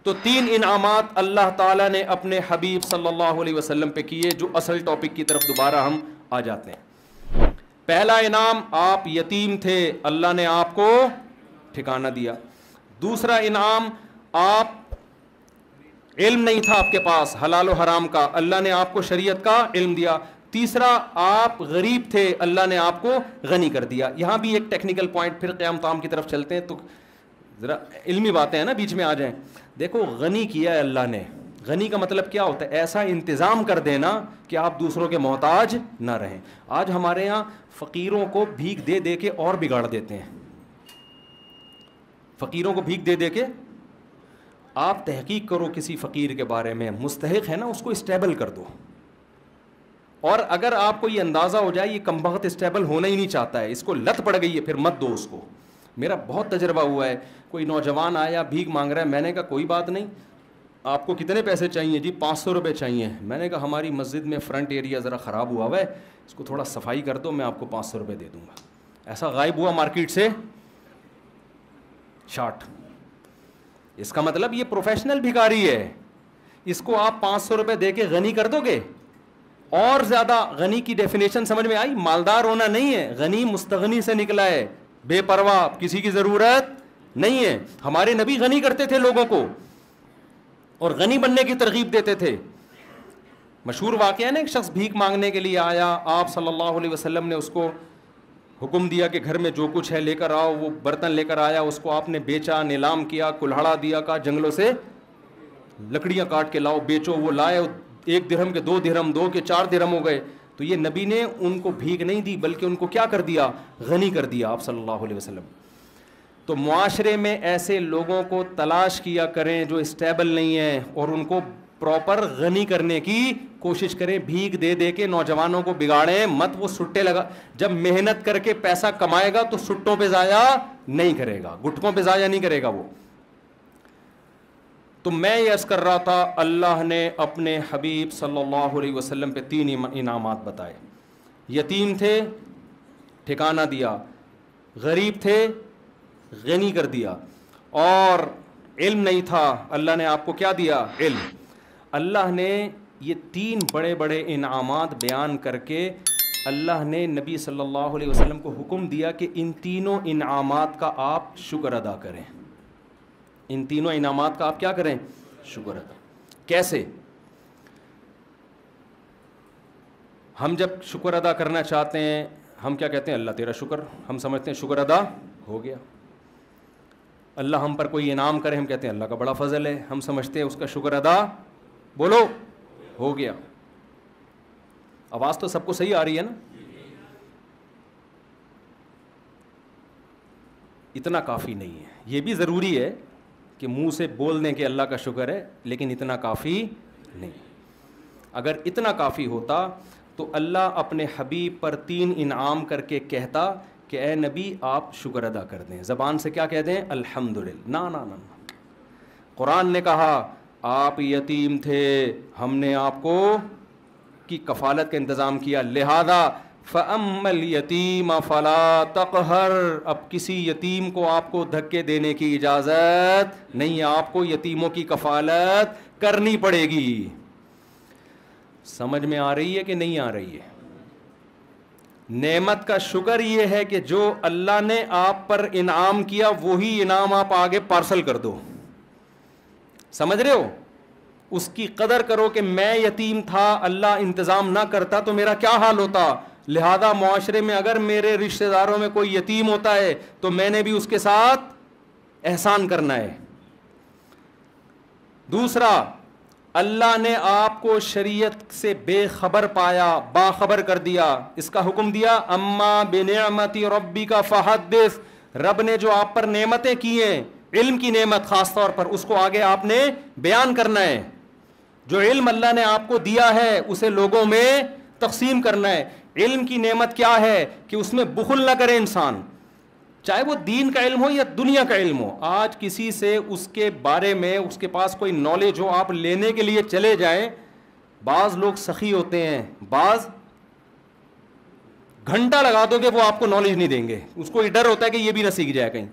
تو 3 انعامات اللہ تعالیٰ نے اپنے حبیب صلی اللہ علیہ وسلم پہ کیے, جو اصل ٹاپک کی طرف دوبارہ ہم آ جاتے ہیں. پہلا انعام, آپ یتیم تھے, اللہ نے آپ کو ٹھکانہ دیا. دوسرا انعام, آپ علم نہیں تھا آپ کے پاس حلال و حرام کا, اللہ نے آپ کو شریعت کا علم دیا. تیسرا, آپ غریب تھے, اللہ نے آپ کو غنی کر دیا. یہاں بھی ایک ٹیکنیکل پوائنٹ, پھر قیام تام کی طرف چلتے ہیں تو ذرا علمی باتیں ہیں نا بیچ میں آ جائیں. دیکھو, غنی کیا ہے اللہ نے. غنی کا مطلب کیا ہوتا ہے؟ ایسا انتظام کر دینا کہ آپ دوسروں کے محتاج نہ رہیں. آج ہمارے یہاں فقیروں کو بھیک دے دے کے اور بگاڑ دیتے ہیں. فقیروں کو بھیک دے دے کے, آپ تحقیق کرو کسی فقیر کے بارے میں, مستحق ہے نا, اس کو اسٹیبل کر دو. اور اگر آپ کو یہ اندازہ ہو جائے یہ کمبخت اسٹیبل ہونا ہی نہیں چاہتا ہے, اس کو لت پڑ گئی ہے, پھر مت دو اس کو. میرا بہت تجربہ ہوا ہے, کوئی نوجوان آیا بھیک مانگ رہا ہے, میں نے کہا کوئی بات نہیں, آپ کو کتنے پیسے چاہیے؟ جی 500 روپے چاہیے. میں نے کہا ہماری مسجد میں فرنٹ ایریا ذرا خراب ہوا ہے, اس کو تھوڑا صفائی کر دو, میں آپ کو 500 روپے دے دوں گا. ایسا غائب ہوا مارکیٹ سے شارٹ. اس کا مطلب یہ پروفیشنل بھکاری ہے, اس کو آپ 500 روپے دے کے غنی کر دو گے. اور زیادہ غنی کی ڈیفینیشن سمجھ میں آئی؟ مالدار ہونا نہیں ہے, غنی مستغنی سے نکلا ہے, بے پرواہ, کسی کی ضرورت نہیں ہے. ہمارے نبی غنی کرتے تھے لوگوں کو اور غنی بننے کی ترغیب دیتے تھے. مشہور واقعہ ہے نا, ایک شخص بھیک مانگنے کے لیے آیا, آپ صلی اللہ علیہ وسلم نے اس کو حکم دیا کہ گھر میں جو کچھ ہے لے کر آؤ. وہ برتن لے کر آیا, اس کو آپ نے بیچا, نیلام کیا, کلہڑا دیا, کہا جنگلوں سے لکڑیاں کاٹ کے لاؤ بیچو. وہ لائے, 1 درہم کے 2 درہم, 2 کے 4 درہم ہو گئے. تو یہ نبی نے ان کو بھیک نہیں دی بلکہ ان کو کیا کر دیا؟ غنی کر دیا آپ صلی اللہ علیہ وسلم. تو معاشرے میں ایسے لوگوں کو تلاش کیا کریں جو اسٹیبل نہیں ہیں, اور ان کو پراپر غنی کرنے کی کوشش کریں. بھیک دے دے کے نوجوانوں کو بگاڑیں مت. وہ سٹے لگا, جب محنت کر کے پیسہ کمائے گا تو سٹوں پہ ضائع نہیں کرے گا, گٹکوں پہ ضائع نہیں کرے گا وہ. تو میں یہ عرض کر رہا تھا, اللہ نے اپنے حبیب صلی اللہ علیہ وسلم پہ 3 انعامات بتائے. یتیم تھے, ٹھکانہ دیا, غریب تھے, غنی کر دیا, اور علم نہیں تھا, اللہ نے آپ کو کیا دیا؟ علم. اللہ نے یہ 3 بڑے بڑے انعامات بیان کر کے اللہ نے نبی صلی اللہ علیہ وسلم کو حکم دیا کہ ان تینوں انعامات کا آپ شکر ادا کریں. ان تینوں انعامات کا آپ کیا کریں؟ شکر ادا. کیسے؟ ہم جب شکر ادا کرنا چاہتے ہیں ہم کیا کہتے ہیں؟ اللہ تیرا شکر. ہم سمجھتے ہیں شکر ادا ہو گیا. اللہ ہم پر کوئی انعام کرے ہم کہتے ہیں اللہ کا بڑا فضل ہے. ہم سمجھتے ہیں اس کا شکر ادا بولو ہو گیا. آواز تو سب کو صحیح آ رہی ہے نا؟ اتنا کافی نہیں ہے. یہ بھی ضروری ہے کہ منہ سے بول دیں کہ اللہ کا شکر ہے, لیکن اتنا کافی نہیں. اگر اتنا کافی ہوتا تو اللہ اپنے حبیب پر 3 انعام کر کے کہتا کہ اے نبی آپ شکر ادا کر دیں. زبان سے کیا کہہ دیں؟ الحمدللہ. نا نا نا. قرآن نے کہا آپ یتیم تھے, ہم نے آپ کو کی کفالت کا انتظام کیا, لہذا فَأَمَّا الْيَتِيمَ فَلَا تَقْهَرْ. اب کسی یتیم کو آپ کو دھکے دینے کی اجازت نہیں ہے, آپ کو یتیموں کی کفالت کرنی پڑے گی. سمجھ میں آ رہی ہے کہ نہیں آ رہی ہے؟ نعمت کا شکر یہ ہے کہ جو اللہ نے آپ پر انعام کیا وہی انعام آپ آگے پارسل کر دو. سمجھ رہے ہو؟ اس کی قدر کرو کہ میں یتیم تھا, اللہ انتظام نہ کرتا تو میرا کیا حال ہوتا. لہذا معاشرے میں اگر میرے رشتہ داروں میں کوئی یتیم ہوتا ہے تو میں نے بھی اس کے ساتھ احسان کرنا ہے. دوسرا, اللہ نے آپ کو شریعت سے بے خبر پایا, باخبر کر دیا, اس کا حکم دیا اما بنعمت ربک فحدث. رب نے جو آپ پر نعمتیں کی ہیں, علم کی نعمت خاص طور پر, اس کو آگے آپ نے بیان کرنا ہے. جو علم اللہ نے آپ کو دیا ہے اسے لوگوں میں تقسیم کرنا ہے. علم کی نعمت کیا ہے کہ اس میں بخل نہ کرے انسان, چاہے وہ دین کا علم ہو یا دنیا کا علم ہو. آج کسی سے اس کے بارے میں اس کے پاس کوئی نالج ہو, آپ لینے کے لیے چلے جائیں, بعض لوگ سخی ہوتے ہیں, بعض گھنٹہ لگا دو کہ وہ آپ کو نالج نہیں دیں گے, اس کو یہ ڈر ہوتا ہے کہ یہ بھی نہ سیکھ جائے کہیں.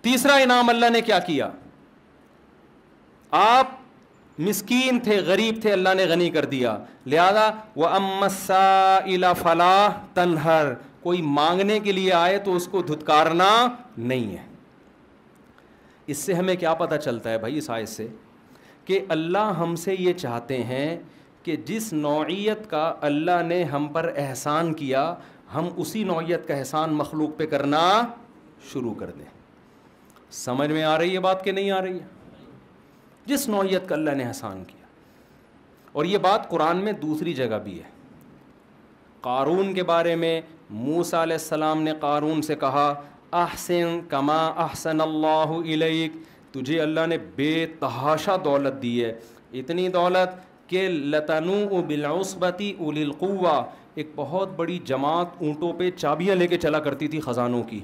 تیسرا انعام اللہ نے کیا کیا؟ آپ مسکین تھے، غریب تھے، اللہ نے غنی کر دیا. لہذا وَأَمَّا السَّائِلَ فَلَا تَنْهَرْ، کوئی مانگنے کے لیے آئے تو اس کو دھتکارنا نہیں ہے. اس سے ہمیں کیا پتہ چلتا ہے بھائی اس آیت سے؟ کہ اللہ ہم سے یہ چاہتے ہیں کہ جس نوعیت کا اللہ نے ہم پر احسان کیا، ہم اسی نوعیت کا احسان مخلوق پہ کرنا شروع کر دیں. سمجھ میں آ رہی ہے بات کہ نہیں آ رہی ہے؟ جس نوعیت کا اللہ نے احسان کیا. اور یہ بات قرآن میں دوسری جگہ بھی ہے. قارون کے بارے میں موسیٰ علیہ السلام نے قارون سے کہا احسن کما احسن اللہ الیک، تجھے اللہ نے بے تحاشا دولت دی ہے، اتنی دولت کہ لتنوء بالعصبۃ اولی القوہ، ایک بہت بڑی جماعت اونٹوں پہ چابیاں لے کے چلا کرتی تھی خزانوں کی،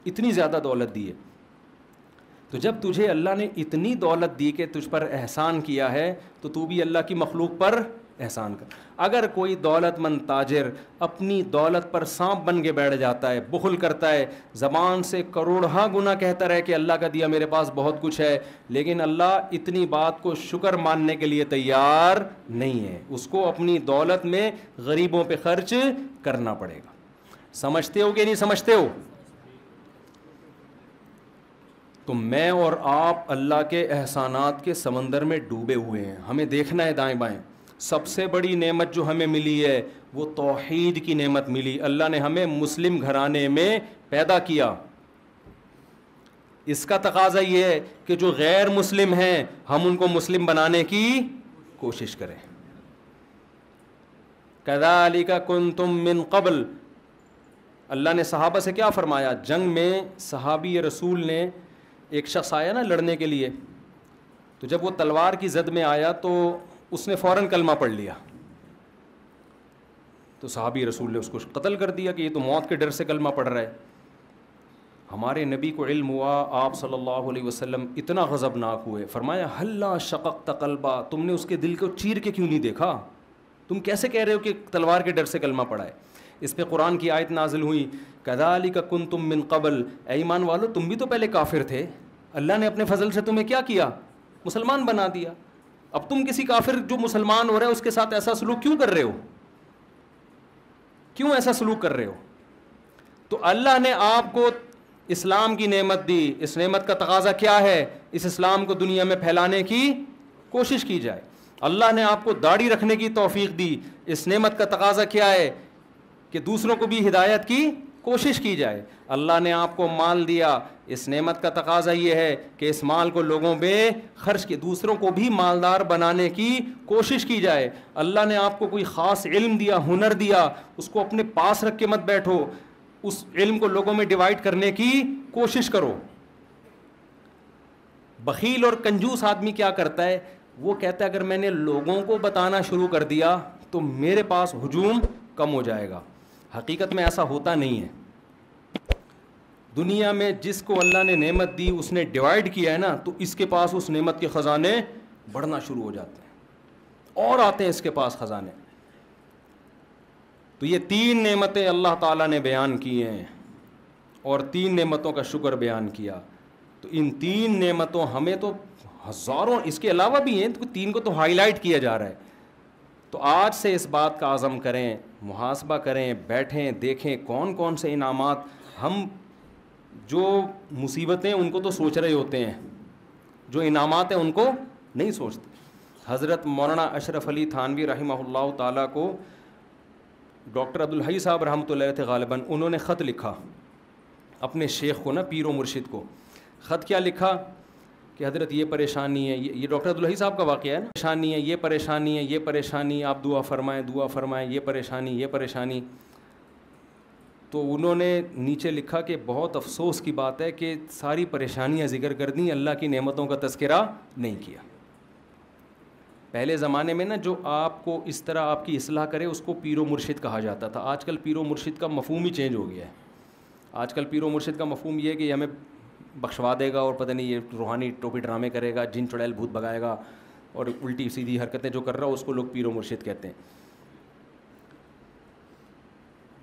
اتنی زیادہ دولت دی ہے. تو جب تجھے اللہ نے اتنی دولت دی کہ تجھ پر احسان کیا ہے تو تو بھی اللہ کی مخلوق پر احسان کر. اگر کوئی دولت مند تاجر اپنی دولت پر سانپ بن کے بیٹھ جاتا ہے، بخل کرتا ہے، زبان سے کروڑہا گنا کہتا رہے کہ اللہ کا دیا میرے پاس بہت کچھ ہے، لیکن اللہ اتنی بات کو شکر ماننے کے لیے تیار نہیں ہے، اس کو اپنی دولت میں غریبوں پہ خرچ کرنا پڑے گا. سمجھتے ہو کہ نہیں سمجھتے ہو؟ تو میں اور آپ اللہ کے احسانات کے سمندر میں ڈوبے ہوئے ہیں. ہمیں دیکھنا ہے دائیں بائیں. سب سے بڑی نعمت جو ہمیں ملی ہے وہ توحید کی نعمت ملی. اللہ نے ہمیں مسلم گھرانے میں پیدا کیا. اس کا تقاضا یہ ہے کہ جو غیر مسلم ہیں ہم ان کو مسلم بنانے کی کوشش کریں. کذالک کنتم من قبل، اللہ نے صحابہ سے کیا فرمایا؟ جنگ میں صحابی رسول نے، ایک شخص آیا نا لڑنے کے لیے، تو جب وہ تلوار کی زد میں آیا تو اس نے فوراً کلمہ پڑھ لیا، تو صحابی رسول نے اس کو قتل کر دیا کہ یہ تو موت کے ڈر سے کلمہ پڑھ رہا ہے. ہمارے نبی کو علم ہوا، آپ صلی اللہ علیہ وسلم اتنا غضبناک ہوئے، فرمایا ہلا شققت قلبا، تم نے اس کے دل کو چیر کے کیوں نہیں دیکھا؟ تم کیسے کہہ رہے ہو کہ تلوار کے ڈر سے کلمہ پڑھا ہے؟ اس پہ قرآن کی آیت نازل ہوئی کذالک کنتم من قبل، اے ایمان والو تم بھی تو پہلے کافر تھے، اللہ نے اپنے فضل سے تمہیں کیا کیا؟ مسلمان بنا دیا. اب تم کسی کافر جو مسلمان ہو رہا ہے اس کے ساتھ ایسا سلوک کیوں کر رہے ہو؟ کیوں ایسا سلوک کر رہے ہو؟ تو اللہ نے آپ کو اسلام کی نعمت دی. اس نعمت کا تقاضا کیا ہے؟ اس اسلام کو دنیا میں پھیلانے کی کوشش کی جائے. اللہ نے آپ کو داڑھی رکھنے کی توفیق دی. اس نعمت کا تقاضا کیا ہے؟ کہ دوسروں کو بھی ہدایت کی کوشش کی جائے. اللہ نے آپ کو مال دیا. اس نعمت کا تقاضا یہ ہے کہ اس مال کو لوگوں پہ خرچ کے دوسروں کو بھی مالدار بنانے کی کوشش کی جائے. اللہ نے آپ کو کوئی خاص علم دیا، ہنر دیا، اس کو اپنے پاس رکھ کے مت بیٹھو، اس علم کو لوگوں میں ڈیوائڈ کرنے کی کوشش کرو. بخیل اور کنجوس آدمی کیا کرتا ہے؟ وہ کہتا ہے اگر میں نے لوگوں کو بتانا شروع کر دیا تو میرے پاس ہجوم کم ہو جائے گا. حقیقت میں ایسا ہوتا نہیں ہے. دنیا میں جس کو اللہ نے نعمت دی اس نے ڈیوائڈ کیا ہے نا، تو اس کے پاس اس نعمت کے خزانے بڑھنا شروع ہو جاتے ہیں اور آتے ہیں اس کے پاس خزانے. تو یہ 3 نعمتیں اللہ تعالیٰ نے بیان کی ہیں اور 3 نعمتوں کا شکر بیان کیا. تو ان 3 نعمتوں ہمیں تو ہزاروں اس کے علاوہ بھی ہیں، تو 3 کو تو ہائی لائٹ کیا جا رہا ہے. تو آج سے اس بات کا عزم کریں، محاسبہ کریں، بیٹھیں دیکھیں کون کون سے انعامات. ہم جو مصیبتیں ان کو تو سوچ رہے ہوتے ہیں، جو انعامات ہیں ان کو نہیں سوچتے. حضرت مولانا اشرف علی تھانوی رحمہ اللہ تعالیٰ کو ڈاکٹر عبدالحی صاحب رحمۃ اللہ تھے غالباً، انہوں نے خط لکھا اپنے شیخ کو نا، پیر و مرشد کو. خط کیا لکھا کہ حضرت یہ پریشانی ہے، یہ ڈاکٹر عبدالحی صاحب کا واقعہ ہے نا، پریشانی ہے، یہ پریشانی ہے، یہ پریشانی، آپ دعا فرمائیں دعا فرمائیں، یہ پریشانی یہ پریشانی. تو انہوں نے نیچے لکھا کہ بہت افسوس کی بات ہے کہ ساری پریشانیاں ذکر کر دیں، اللہ کی نعمتوں کا تذکرہ نہیں کیا. پہلے زمانے میں نا جو آپ کو اس طرح آپ کی اصلاح کرے اس کو پیر و مرشد کہا جاتا تھا. آج کل پیر و مرشد کا مفہوم ہی چینج ہو گیا ہے. آج کل پیر و مرشد کا مفہوم یہ ہے کہ یہ ہمیں بخشوا دے گا اور پتہ نہیں یہ روحانی ٹوپی ڈرامے کرے گا، جن چڑیل بھوت بگائے گا، اور الٹی سیدھی حرکتیں جو کر رہا ہو اس کو لوگ پیر و مرشد کہتے ہیں.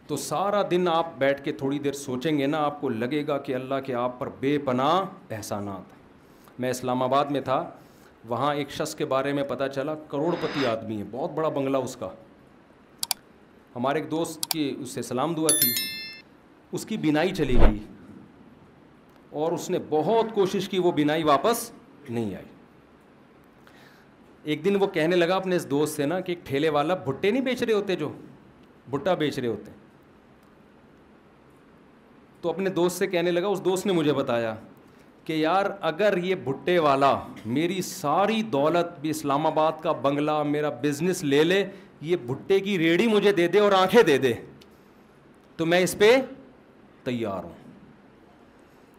تو سارا دن آپ بیٹھ کے تھوڑی دیر سوچیں گے نا, آپ کو لگے گا کہ اللہ کے آپ پر بے پناہ احسانات. میں اسلام آباد میں تھا, وہاں ایک شخص کے بارے میں پتہ چلا, کروڑ پتی آدمی ہے, بہت بڑا بنگلہ اس کا. ہمارے ایک دوست کی اس سے سلام دعا تھی, اس کی بینائی چلی گئی اور اس نے بہت کوشش کی, وہ بینائی واپس نہیں آئی. ایک دن وہ کہنے لگا اپنے اس دوست سے نا کہ ایک ٹھیلے والا بھٹے نہیں بیچ رہے ہوتے, جو بھٹا بیچ رہے ہوتے, تو اپنے دوست سے کہنے لگا, اس دوست نے مجھے بتایا کہ یار اگر یہ بھٹے والا میری ساری دولت بھی, اسلام آباد کا بنگلہ, میرا بزنس لے لے, یہ بھٹے کی ریڑھی مجھے دے دے اور آنکھیں دے دے, تو میں اس پہ تیار ہوں.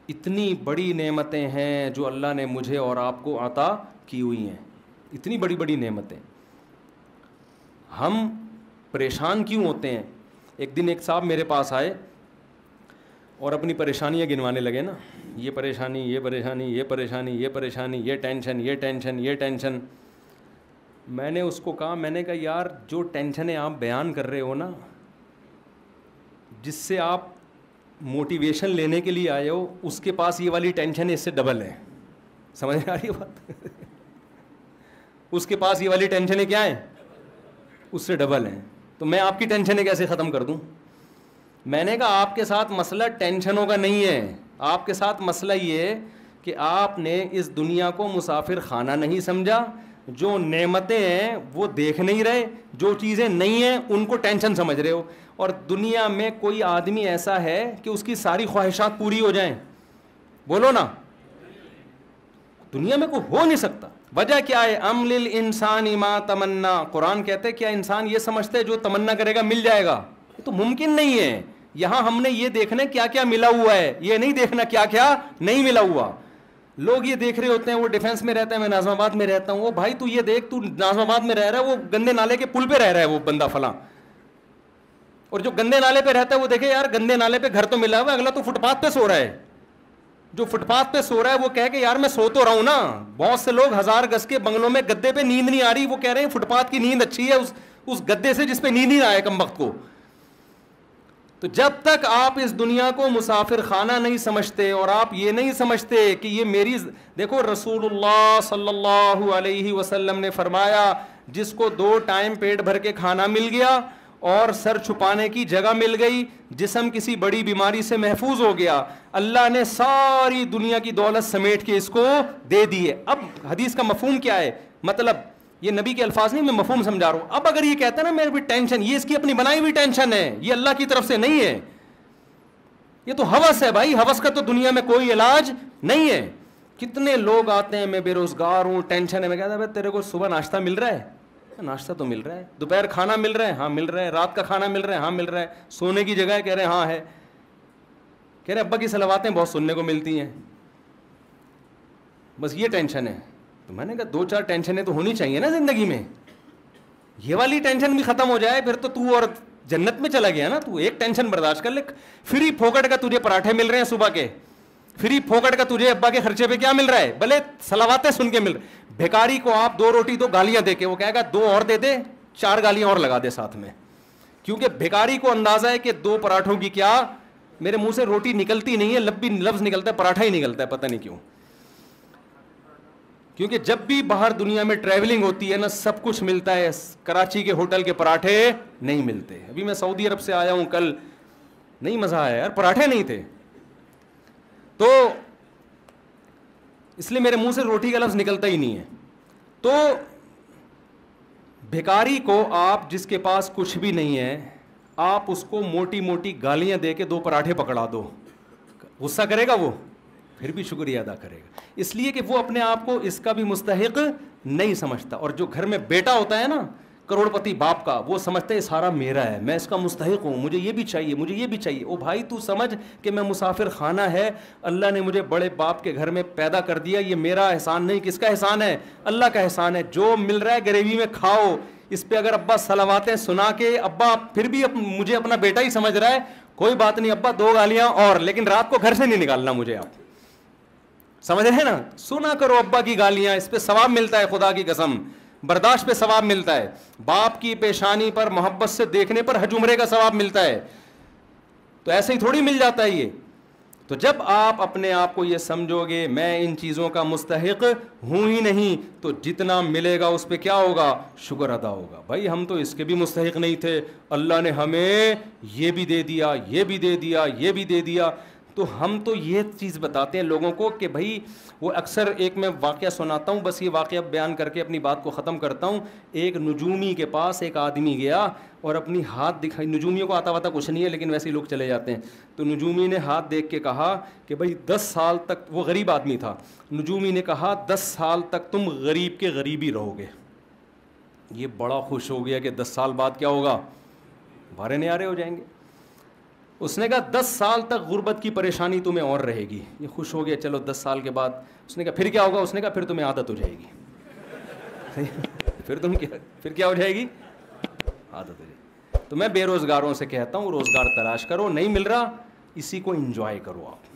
اتنی بڑی نعمتیں ہیں جو اللہ نے مجھے اور آپ کو عطا کی ہوئی ہیں, اتنی بڑی بڑی نعمتیں. ہم پریشان کیوں ہوتے ہیں؟ ایک دن ایک صاحب میرے پاس آئے اور اپنی پریشانیاں گنوانے لگے نا, یہ پریشانی, یہ پریشانی, یہ پریشانی, یہ پریشانی, یہ ٹینشن, یہ ٹینشن, یہ ٹینشن. میں نے اس کو کہا, میں نے کہا یار جو ٹینشنیں آپ بیان کر رہے ہو نا, جس سے آپ موٹیویشن لینے کے لیے آئے ہو, اس کے پاس یہ والی ٹینشن اس سے ڈبل ہے. سمجھ میں آ رہی ہے بات؟ اس کے پاس یہ والی ٹینشنیں کیا ہیں, اس سے ڈبل ہیں. تو میں آپ کی ٹینشنیں کیسے ختم کر دوں؟ میں نے کہا آپ کے ساتھ مسئلہ ٹینشنوں کا نہیں ہے, آپ کے ساتھ مسئلہ یہ ہے کہ آپ نے اس دنیا کو مسافر خانہ نہیں سمجھا. جو نعمتیں ہیں وہ دیکھ نہیں رہے, جو چیزیں نہیں ہیں ان کو ٹینشن سمجھ رہے ہو. اور دنیا میں کوئی آدمی ایسا ہے کہ اس کی ساری خواہشات پوری ہو جائیں؟ بولو نا, دنیا میں کوئی ہو نہیں سکتا. وجہ کیا ہے؟ ام للانسان ما تمنا. قرآن کہتے ہیں کیا انسان یہ سمجھتے ہے جو تمنا کرے گا مل جائے گا؟ یہ تو ممکن نہیں ہے. یہاں ہم نے یہ دیکھنا کیا کیا ملا ہوا ہے, یہ نہیں دیکھنا کیا کیا نہیں ملا ہوا. لوگ یہ دیکھ رہے ہوتے ہیں, وہ ڈیفینس میں رہتا ہے, میں ناظم آباد میں رہتا ہوں, وہ بھائی تو یہ دیکھ, تو ناظم آباد میں رہ رہا ہے, وہ گندے نالے کے پل پہ رہ رہا ہے وہ بندہ فلاں, اور جو گندے نالے پہ رہتا ہے وہ دیکھے یار گندے نالے پہ گھر تو ملا ہوا ہے, اگلا تو فٹ پاتھ پہ سو رہا ہے. جو فٹ پاتھ پہ سو رہا ہے وہ کہے کہ یار میں سو تو رہا ہوں نا. بہت سے لوگ 1000 گز کے بنگلوں میں گدے پہ نیند نہیں آ رہی, وہ کہہ رہے ہیں فٹ پاتھ کی نیند اچھی ہے اس گدے سے جس پہ نیند نہیں آئے کم وقت کو. تو جب تک آپ اس دنیا کو مسافر خانہ نہیں سمجھتے اور آپ یہ نہیں سمجھتے کہ یہ میری, دیکھو رسول اللہ صلی اللہ علیہ وسلم نے فرمایا جس کو 2 ٹائم پیٹ بھر کے کھانا مل گیا اور سر چھپانے کی جگہ مل گئی, جسم کسی بڑی بیماری سے محفوظ ہو گیا, اللہ نے ساری دنیا کی دولت سمیٹ کے اس کو دے دی ہے. اب حدیث کا مفہوم کیا ہے؟ مطلب یہ نبی کے الفاظ نہیں, میں مفہوم سمجھا رہا ہوں. اب اگر یہ کہتا ہے نا میرے بھی ٹینشن, یہ اس کی اپنی بنائی ہوئی ٹینشن ہے, یہ اللہ کی طرف سے نہیں ہے, یہ تو ہوس ہے بھائی. ہوس کا تو دنیا میں کوئی علاج نہیں ہے. کتنے لوگ آتے ہیں میں بے روزگار ہوں, ٹینشن ہے, میں کہتا ہے تیرے کو صبح ناشتہ مل رہا ہے؟ ناشتہ تو مل رہا ہے. دوپہر کھانا مل رہا ہے؟ ہاں مل رہا ہے. رات کا کھانا مل رہا ہے؟ ہاں مل رہا ہے. سونے کی جگہ ہے؟ کہہ رہے ہیں ہاں ہے. کہہ رہے ابا کی صلواتیں بہت سننے کو ملتی ہیں, بس یہ ٹینشن ہے. تو میں نے کہا 2-4 ٹینشنیں تو ہونی چاہیے نا زندگی میں, یہ والی ٹینشن بھی ختم ہو جائے پھر تو اور جنت میں چلا گیا نا. تو ایک ٹینشن برداشت کر لے, فری پھوکٹ کا تجھے پراٹھے مل رہے ہیں صبح کے, فری پھوکٹ کا تجھے ابا کے خرچے پہ کیا مل رہا ہے, بھلے صلواتیں سن کے مل رہے. بھیکاری کو آپ 2 روٹی 2 گالیاں دے کے, وہ کہے گا 2 اور دے دے, 4 گالیاں اور لگا دے ساتھ میں, کیونکہ بھیکاری کو اندازہ ہے کہ 2 پراٹھوں کی کیا, میرے منہ سے روٹی نکلتی نہیں ہے, لفظ نکلتا ہے, پراٹھا ہی نکلتا ہے, پتہ نہیں کیوں. کیونکہ جب بھی باہر دنیا میں ٹریولنگ ہوتی ہے نا سب کچھ ملتا ہے, کراچی کے ہوٹل کے پراٹھے نہیں ملتے. ابھی میں سعودی عرب سے آیا ہوں کل, نہیں مزہ آیا یار, پراٹھے نہیں تھے. تو اس لیے میرے منہ سے روٹی کا لفظ نکلتا ہی نہیں ہے. تو بھیکاری کو آپ, جس کے پاس کچھ بھی نہیں ہے, آپ اس کو موٹی موٹی گالیاں دے کے 2 پراٹھے پکڑا دو, غصہ کرے گا وہ, پھر بھی شکریہ ادا کرے گا, اس لیے کہ وہ اپنے آپ کو اس کا بھی مستحق نہیں سمجھتا. اور جو گھر میں بیٹا ہوتا ہے نا کروڑ پتی باپ کا, وہ سمجھتا ہے سارا میرا ہے, میں اس کا مستحق ہوں, مجھے یہ بھی چاہیے, مجھے یہ بھی چاہیے. او بھائی تو سمجھ کہ میں مسافر خانہ ہے, اللہ نے مجھے بڑے باپ کے گھر میں پیدا کر دیا, یہ میرا احسان نہیں. کس کا احسان ہے؟ اللہ کا احسان ہے. جو مل رہا ہے گریوی میں کھاؤ. اس پہ اگر ابا صلواتیں سنا کے, ابا پھر بھی مجھے اپنا بیٹا ہی سمجھ رہا ہے, کوئی بات نہیں ابا 2 گالیاں اور, لیکن رات کو گھر سے نہیں نکالنا مجھے. آپ سمجھ رہے ہیں نا, سنا کرو ابا کی گالیاں, اس پہ ثواب ملتا ہے, خدا کی قسم برداشت پہ ثواب ملتا ہے. باپ کی پیشانی پر محبت سے دیکھنے پر حج عمرے کا ثواب ملتا ہے. تو ایسے ہی تھوڑی مل جاتا ہے یہ. تو جب آپ اپنے آپ کو یہ سمجھو گے میں ان چیزوں کا مستحق ہوں ہی نہیں, تو جتنا ملے گا اس پہ کیا ہوگا, شکر ادا ہوگا. بھائی ہم تو اس کے بھی مستحق نہیں تھے, اللہ نے ہمیں یہ بھی دے دیا, یہ بھی دے دیا, یہ بھی دے دیا. تو ہم تو یہ چیز بتاتے ہیں لوگوں کو کہ بھائی وہ اکثر ایک میں واقعہ سناتا ہوں, بس یہ واقعہ بیان کر کے اپنی بات کو ختم کرتا ہوں. ایک نجومی کے پاس ایک آدمی گیا اور اپنی ہاتھ دکھائی, نجومیوں کو آتا واتا کچھ نہیں ہے لیکن ویسے ہی لوگ چلے جاتے ہیں. تو نجومی نے ہاتھ دیکھ کے کہا کہ بھائی 10 سال تک, وہ غریب آدمی تھا, نجومی نے کہا 10 سال تک تم غریب کے غریب ہی رہو گے. یہ بڑا خوش ہو گیا کہ 10 سال بعد کیا ہوگا, بھارے نیارے ہو جائیں گے. اس نے کہا 10 سال تک غربت کی پریشانی تمہیں اور رہے گی. یہ خوش ہو گیا, چلو 10 سال کے بعد. اس نے کہا پھر کیا ہوگا, اس نے کہا پھر تمہیں عادت ہو جائے گی. پھر کیا ہو جائے گی, عادت ہو جائے گی. تو میں بے روزگاروں سے کہتا ہوں روزگار تلاش کرو, نہیں مل رہا اسی کو انجوائے کرو آپ.